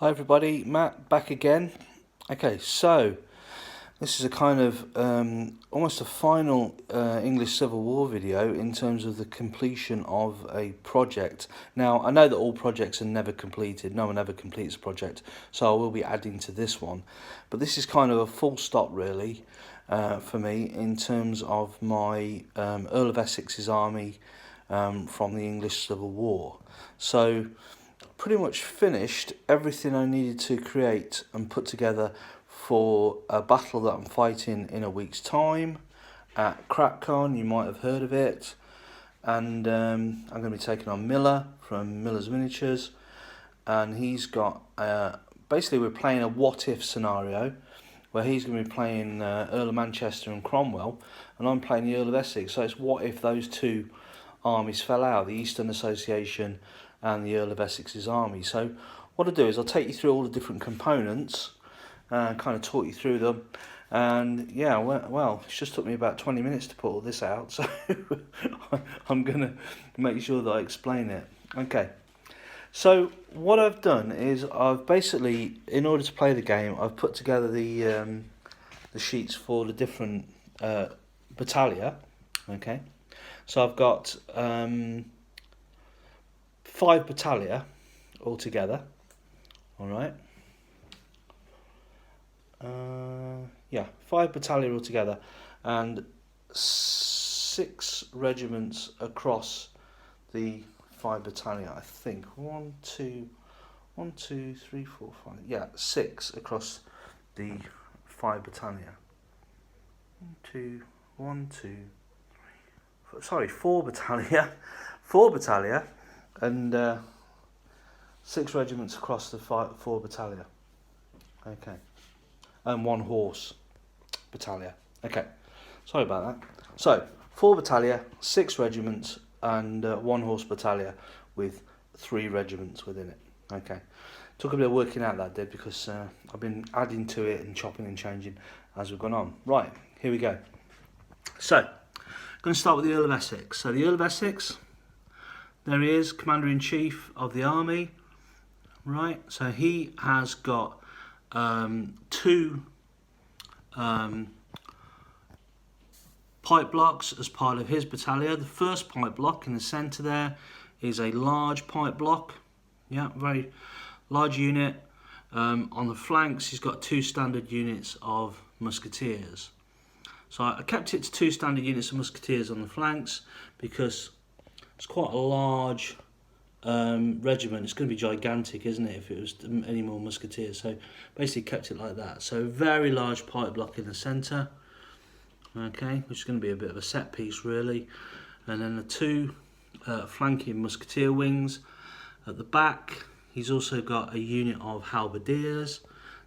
Hi everybody, Matt back again. Okay, so this is a kind of almost a final English Civil War video in terms of the completion of a project. Now, I know that all projects are never completed, no one ever completes a project, so I will be adding to this one. But this is kind of a full stop really for me in terms of my Earl of Essex's army from the English Civil War. So pretty much finished everything I needed to create and put together for a battle that I'm fighting in a week's time at Crackcon. You might have heard of it. And I'm going to be taking on Miller from Miller's Miniatures, and he's got basically we're playing a what if scenario where he's going to be playing Earl of Manchester and Cromwell, and I'm playing the Earl of Essex. So it's what if those two armies fell out, the Eastern Association and the Earl of Essex's army. So what I'll do is I'll take you through all the different components and kind of talk you through them. And yeah, well, it's just took me about 20 minutes to put all this out, so I'm going to make sure that I explain it. Okay, so what I've done is I've basically, in order to play the game, I've put together the sheets for the different battalia. Okay, so I've got 5 battalia altogether. All right. Yeah, 5 battalia altogether, and 6 regiments across the 5 battalia. I think 1, 2, 3, 4, 5. Yeah, 6 across the 5 battalia. 1, 2, 3. Sorry, 4 battalia. 4 battalia. And 6 regiments across the 4 battalia. Okay. And 1 horse battalia. Okay. Sorry about that. So, 4 battalia, 6 regiments, and 1 horse battalia with 3 regiments within it. Okay. Took a bit of working out that did, because I've been adding to it and chopping and changing as we've gone on. Right, here we go. So, I'm going to start with the Earl of Essex. So, the Earl of Essex, there he is, Commander-in-Chief of the army, right? So he has got 2 pipe blocks as part of his battalion. The first pipe block in the centre there is a large pipe block, yeah, very large unit. On the flanks he's got 2 standard units of musketeers. So I kept it to 2 standard units of musketeers on the flanks because it's quite a large regiment. It's going to be gigantic, isn't it, if it was any more musketeers? So basically kept it like that. So very large pipe block in the centre, okay, which is going to be a bit of a set piece really. And then the 2 flanking musketeer wings. At the back he's also got a unit of halberdiers.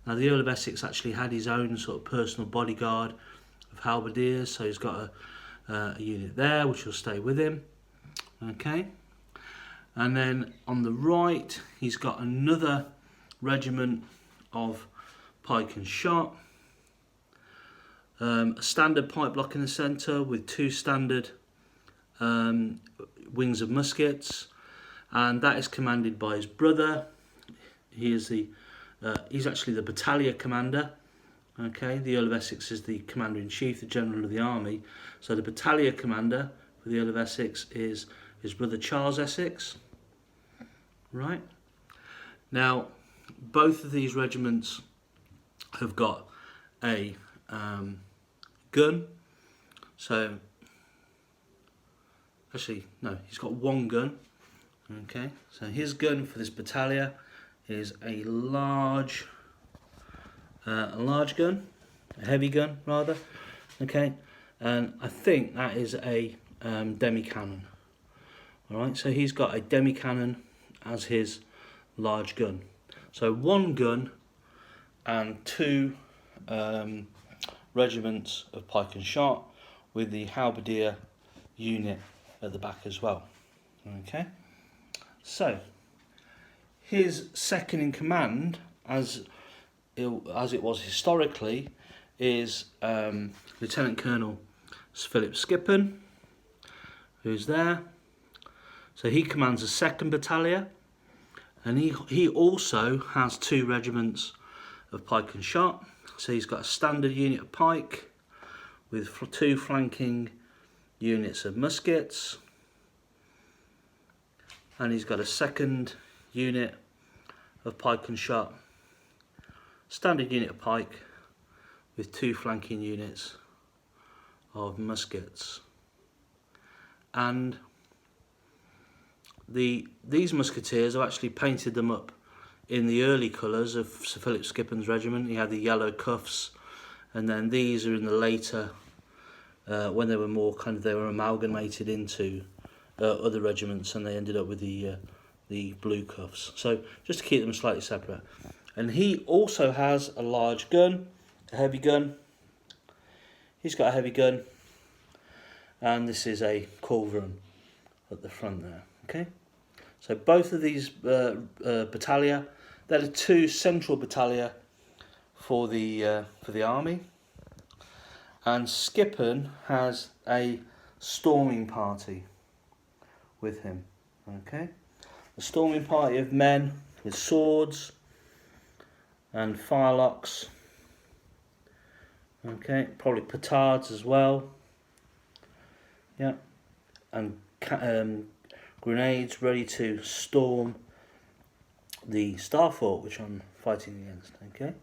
Now the Earl of Essex actually had his own sort of personal bodyguard of halberdiers, so he's got a unit there which will stay with him. Okay, and then on the right he's got another regiment of pike and shot, a standard pipe block in the centre with 2 standard wings of muskets, and that is commanded by his brother. He is he's actually the battalion commander. Okay, the Earl of Essex is the commander-in-chief, the general of the army. So the battalion commander for the Earl of Essex is his brother Charles Essex, right? Now, both of these regiments have got a gun. So, actually, no, he's got 1 gun. Okay, so his gun for this battalion is a large gun, a heavy gun rather. Okay, and I think that is a demi-cannon. Alright, so he's got a demi-cannon as his large gun. So 1 gun and 2 regiments of pike and shot with the halberdier unit at the back as well. Okay, so his second in command, as it was historically, is Lieutenant Colonel Philip Skippen, who's there. So he commands the 2nd battalion, And he also has 2 regiments of pike and shot. So he's got a standard unit of pike with 2 flanking units of muskets, and he's got a second unit of pike and shot, standard unit of pike with 2 flanking units of muskets. And these musketeers, I've actually painted them up in the early colours of Sir Philip Skippen's regiment. He had the yellow cuffs, and then these are in the later, when they were more they were amalgamated into other regiments, and they ended up with the blue cuffs. So just to keep them slightly separate. And he also has a large gun, a heavy gun. He's got a heavy gun, and this is a culverin at the front there. Okay, so both of these battalia, they're the 2 central battalia for the army. And Skippen has a storming party with him. Okay, a storming party of men with swords and firelocks. Okay, probably petards as well. Yeah, and grenades ready to storm the Star Fort, which I'm fighting against. Okay,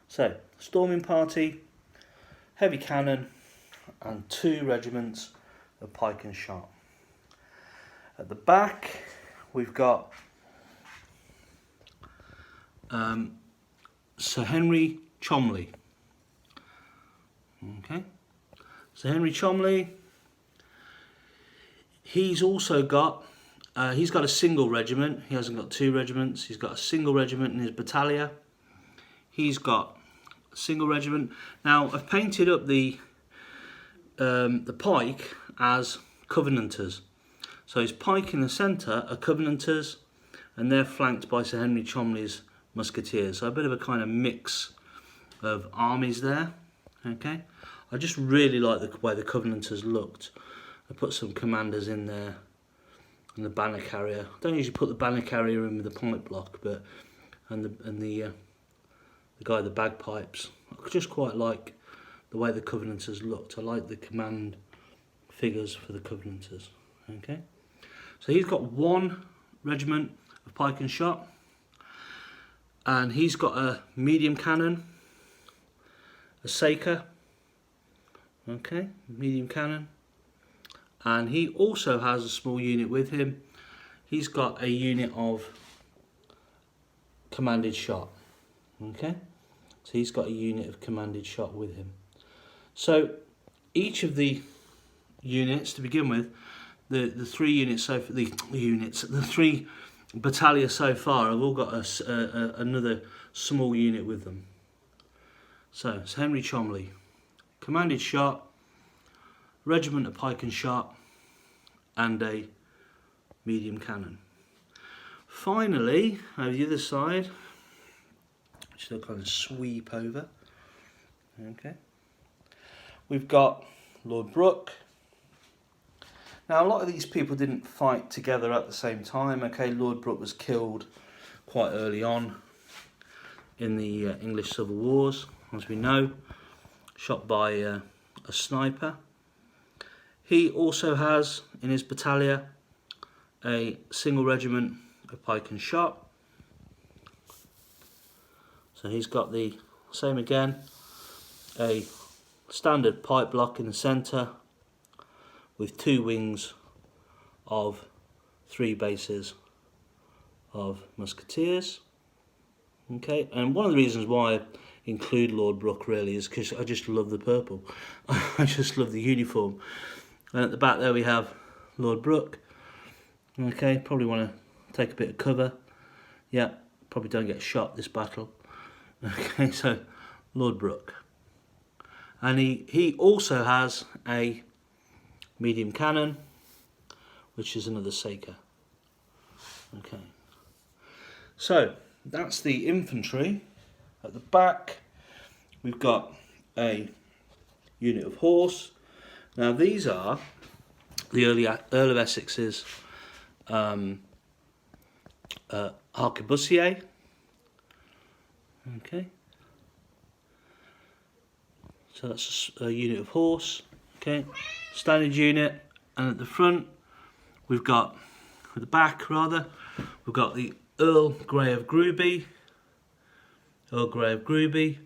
so storming party, heavy cannon, and 2 regiments of pike and shot. At the back, we've got Sir Henry Cholmondeley. Okay, Sir Henry Cholmondeley. He's also got he's got a single regiment. He hasn't got 2 regiments. He's got a single regiment in his battalia. He's got a single regiment. Now I've painted up the pike as Covenanters. So his pike in the centre are Covenanters, and they're flanked by Sir Henry Cholmondeley's musketeers. So a bit of a kind of mix of armies there. Okay, I just really like the way the Covenanters looked. I put some commanders in there, and the banner carrier. I don't usually put the banner carrier in with the pike block, but and the guy with the bagpipes. I just quite like the way the Covenanters looked. I like the command figures for the Covenanters. Okay, so he's got 1 regiment of pike and shot, and he's got a medium cannon, a saker. Okay, medium cannon. And he also has a small unit with him. He's got a unit of commanded shot. Okay, so he's got a unit of commanded shot with him. So each of the units, to begin with, the 3 units so far, the 3 battalia so far have all got another small unit with them. So it's Henry Cholmondeley, commanded shot, regiment of pike and shot, and a medium cannon. Finally, over the other side, which they'll kind of sweep over. Okay, we've got Lord Brook. Now, a lot of these people didn't fight together at the same time. Okay, Lord Brook was killed quite early on in the English Civil Wars, as we know, shot by a sniper. He also has in his battalia a single regiment of pike and shot. So he's got the same again, a standard pike block in the centre with 2 wings of 3 bases of musketeers. Okay, and one of the reasons why I include Lord Brook really is because I just love the purple. I just love the uniform. And at the back there we have Lord Brook. Okay, probably want to take a bit of cover. Yeah, probably don't get shot this battle. Okay, so Lord Brook. And he also has a medium cannon, which is another saker. Okay, so that's the infantry. At the back we've got a unit of horse. Now these are the early Earl of Essex's arquebusier. Okay. So that's a unit of horse. Okay. Standard unit, and at the front we've got, at the back rather, we've got the Earl Grey of Gruby. Earl Grey of Gruby.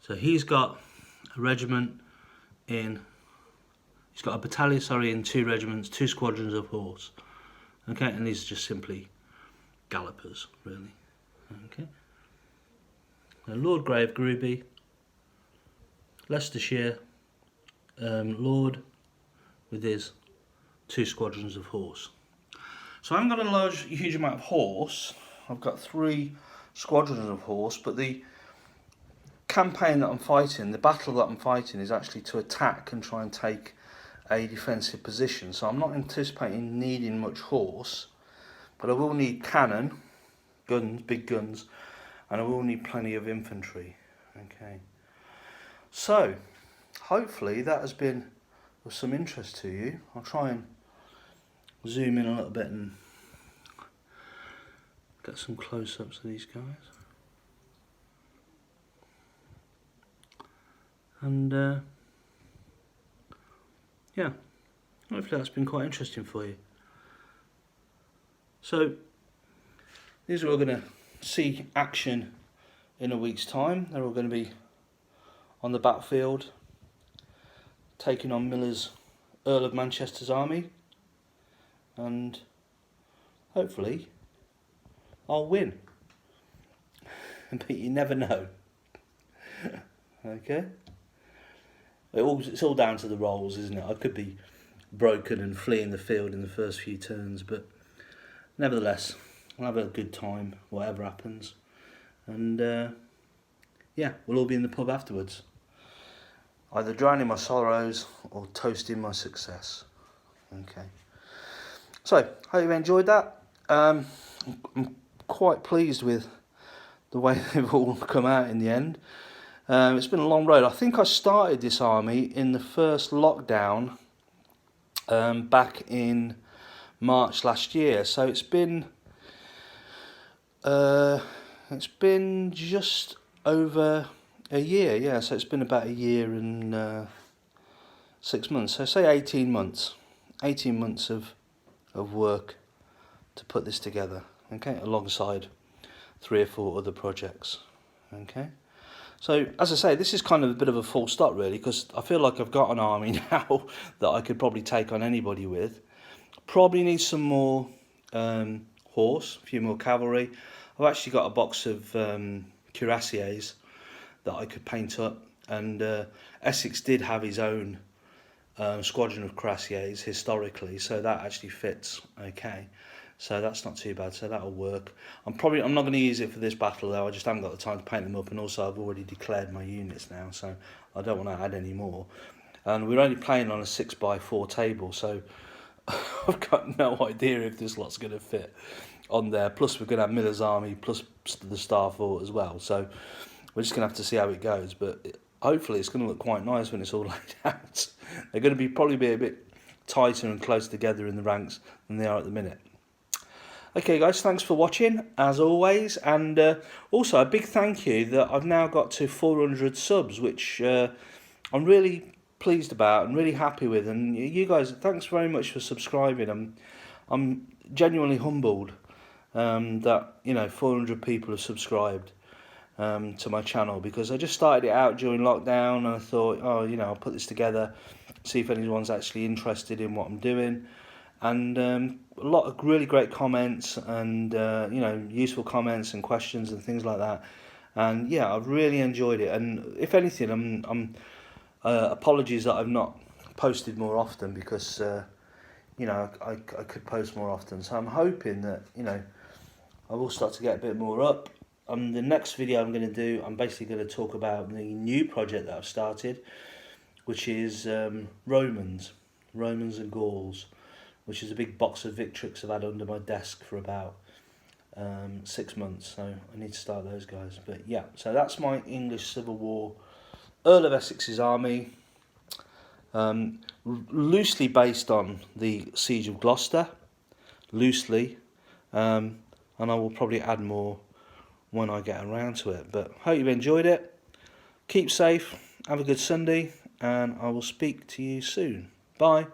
So he's got a regiment in, he's got a battalion, sorry, in 2 regiments, 2 squadrons of horse. Okay, and these are just simply gallopers, really. Okay. Now, Lord Grey of Gruby, Leicestershire Lord with his 2 squadrons of horse. So I haven't got a huge amount of horse. I've got 3 squadrons of horse, but the campaign that I'm fighting, the battle that I'm fighting, is actually to attack and try and take a defensive position. So I'm not anticipating needing much horse, but I will need cannon, guns, big guns, and I will need plenty of infantry. Okay. So hopefully that has been of some interest to you. I'll try and zoom in a little bit and get some close-ups of these guys. And yeah, hopefully that's been quite interesting for you. So these are all going to see action in a week's time. They're all going to be on the battlefield, taking on Miller's Earl of Manchester's army, and hopefully I'll win. But you never know. Okay. It's all down to the rolls, isn't it? I could be broken and fleeing the field in the first few turns, but nevertheless, I'll have a good time, whatever happens. And yeah, we'll all be in the pub afterwards, either drowning my sorrows or toasting my success. Okay. So, hope you enjoyed that. I'm quite pleased with the way they've all come out in the end. It's been a long road. I think I started this army in the first lockdown back in March last year. So it's been just over a year. Yeah, so it's been about a year and 6 months. So say 18 months. 18 months of work to put this together. Okay, alongside 3 or 4 other projects. Okay. So, as I say, this is kind of a bit of a full stop, really, because I feel like I've got an army now that I could probably take on anybody with. Probably need some more horse, a few more cavalry. I've actually got a box of cuirassiers that I could paint up, and Essex did have his own squadron of cuirassiers historically, so that actually fits okay. So that's not too bad, so that'll work. I'm not going to use it for this battle though, I just haven't got the time to paint them up, and also I've already declared my units now, so I don't want to add any more. And we're only playing on a 6x4 table, so I've got no idea if this lot's going to fit on there. Plus we're going to have Miller's army, plus the Star Fort as well, so we're just going to have to see how it goes, but hopefully it's going to look quite nice when it's all laid out. They're going to probably be a bit tighter and closer together in the ranks than they are at the minute. Okay guys, thanks for watching as always, and also a big thank you that I've now got to 400 subs, which I'm really pleased about and really happy with, and you guys, thanks very much for subscribing. I'm genuinely humbled that 400 people have subscribed to my channel, because I just started it out during lockdown and I thought, oh, I'll put this together, see if anyone's actually interested in what I'm doing. And a lot of really great comments and useful comments and questions and things like that. And yeah, I've really enjoyed it. And if anything, I'm apologies that I've not posted more often, because I could post more often. So I'm hoping that I will start to get a bit more up. The next video I'm going to do, I'm basically going to talk about the new project that I've started, which is Romans and Gauls, which is a big box of Victrix I've had under my desk for about 6 months, so I need to start those guys. But yeah, so that's my English Civil War, Earl of Essex's army, loosely based on the Siege of Gloucester, loosely. I'm and I will probably add more when I get around to it. But hope you've enjoyed it. Keep safe, have a good Sunday, and I will speak to you soon. Bye.